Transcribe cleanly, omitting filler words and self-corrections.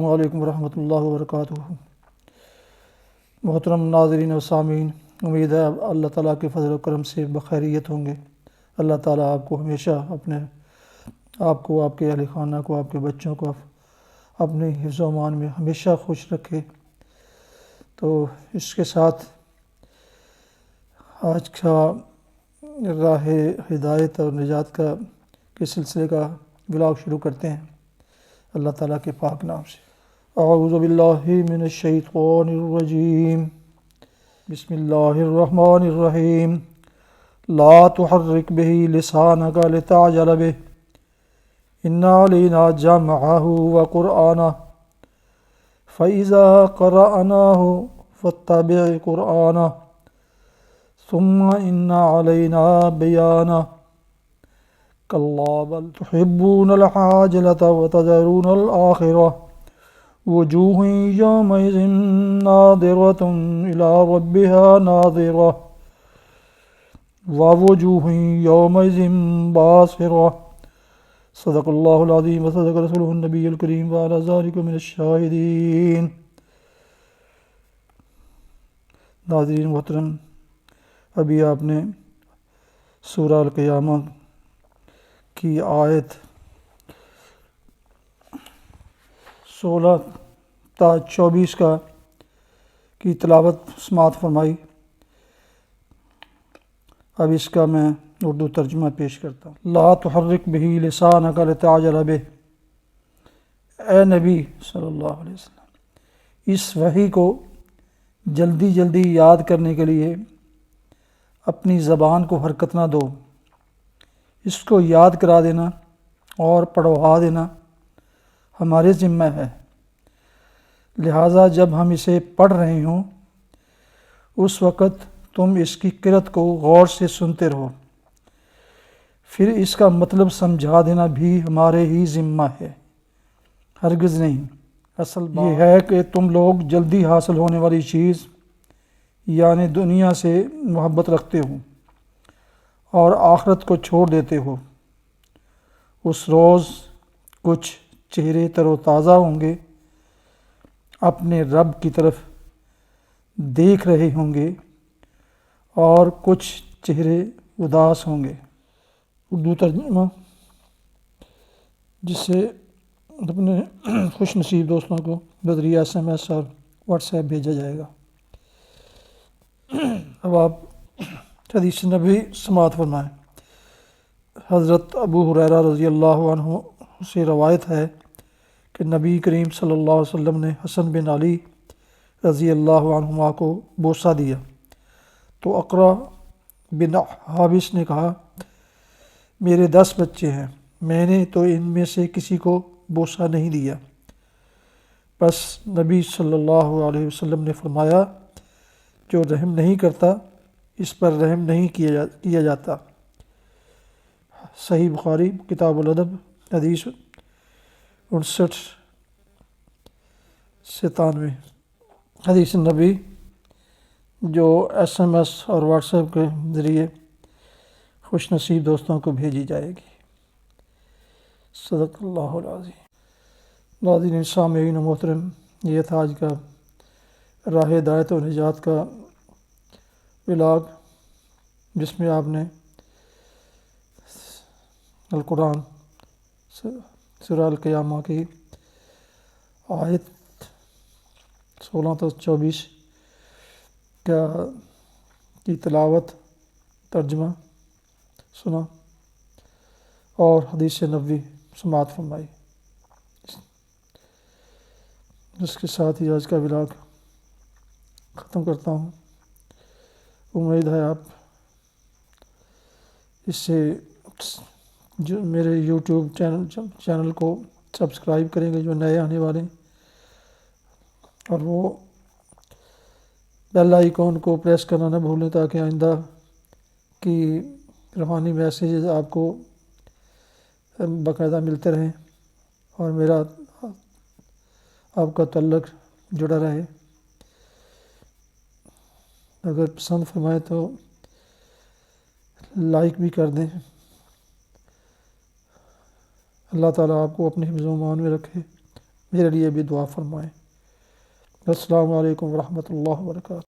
السلام علیکم ورحمۃ اللہ وبرکاتہ۔ محترم ناظرین و سامعین، امید ہے اللہ تعالیٰ کے فضل و کرم سے بخیریت ہوں گے۔ اللہ تعالیٰ آپ کو ہمیشہ آپ کو، آپ کے اہل خانہ کو، آپ کے بچوں کو اپنے حفظ و امان میں ہمیشہ خوش رکھے۔ تو اس کے ساتھ آج کا راہ ہدایت اور نجات کے سلسلے کا ولاگ شروع کرتے ہیں اللہ تعالیٰ کے پاک نام سے۔ اعوذ باللہ من الشیطان الرجیم، بسم اللہ الرحمن الرحیم۔ لا تحرک به لسانک لتعجل به ان علینا جمعہ وقرآنہ فإذا قرأناه فاتبع قرآنہ ثم ان علینا بیانہ کلا بل تحبون العاجلة وتذرون الآخرة وجوہ یومئذ ناظرة إلی ربها ناظرة ووجوہ یومئذ باسرة۔ صدق اللہ العظیم وصدق رسولہ النبی الکریم وعلی ذلک من الشاہدین۔ ناظرین محترم، ابھی آپ نے سورہ القیامہ کی آیت 16 تا 24 کی تلاوت سماعت فرمائی۔ اب اس کا میں اردو ترجمہ پیش کرتا ہوں۔ لا تحرک بہ لسانک لتعجل بہ، اے نبی صلی اللہ علیہ وسلم، اس وحی کو جلدی جلدی یاد کرنے کے لیے اپنی زبان کو حرکت نہ دو۔ اس کو یاد کرا دینا اور پڑھوا دینا ہمارے ذمہ ہے، لہٰذا جب ہم اسے پڑھ رہے ہوں اس وقت تم اس کی قرأت کو غور سے سنتے رہو، پھر اس کا مطلب سمجھا دینا بھی ہمارے ہی ذمہ ہے، ہرگز نہیں۔ اصل یہ ہے کہ تم لوگ جلدی حاصل ہونے والی چیز یعنی دنیا سے محبت رکھتے ہو اور آخرت کو چھوڑ دیتے ہو۔ اس روز کچھ چہرے تر و تازہ ہوں گے، اپنے رب کی طرف دیکھ رہے ہوں گے، اور کچھ چہرے اداس ہوں گے۔ اردو ترجمہ جس سے اپنے خوش نصیب دوستوں کو بذریعہ SMS اور واٹس ایپ بھیجا جائے گا۔ اب آپ حدیث نبوی سماعت فرمائیں۔ حضرت ابو ہریرہ رضی اللہ عنہ سے روایت ہے کہ نبی کریم صلی اللہ علیہ وسلم نے حسن بن علی رضی اللہ عنہما کو بوسہ دیا تو اقرا بن حابس نے کہا، میرے 10 بچے ہیں، میں نے تو ان میں سے کسی کو بوسہ نہیں دیا۔ بس نبی صلی اللہ علیہ وسلم نے فرمایا، جو رحم نہیں کرتا اس پر رحم نہیں کیا جاتا۔ صحیح بخاری کتاب الادب حدیث 59-97۔ حدیث نبی جو SMS اور واٹس ایپ کے ذریعے خوش نصیب دوستوں کو بھیجی جائے گی۔ صدق اللہ العظیم۔ ناظرین سامعین محترم، یہ تھا آج کا راہ ہدایت و نجات کا ولاگ، جس میں آپ نے القرآن سورہ القیامہ کی آیت 16 تا 24 کی تلاوت، ترجمہ سنا اور حدیث نبوی سماعت فرمائی۔ اس کے ساتھ ہی آج کا ولاگ ختم کرتا ہوں۔ امید ہے آپ اس سے جو میرے یوٹیوب چینل کو سبسکرائب کریں گے جو نئے آنے والے، اور وہ بیل آئیکن کو پریس کرنا نہ بھولیں تاکہ آئندہ کی روحانی میسیجز آپ کو باقاعدہ ملتے رہیں اور میرا آپ کا تعلق جڑا رہے۔ اگر پسند فرمائے تو لائک بھی کر دیں۔ اللہ تعالیٰ آپ کو اپنے حفظ و امان میں رکھے۔ میرے لیے بھی دعا فرمائیں۔ السلام علیکم ورحمۃ اللہ وبرکاتہ۔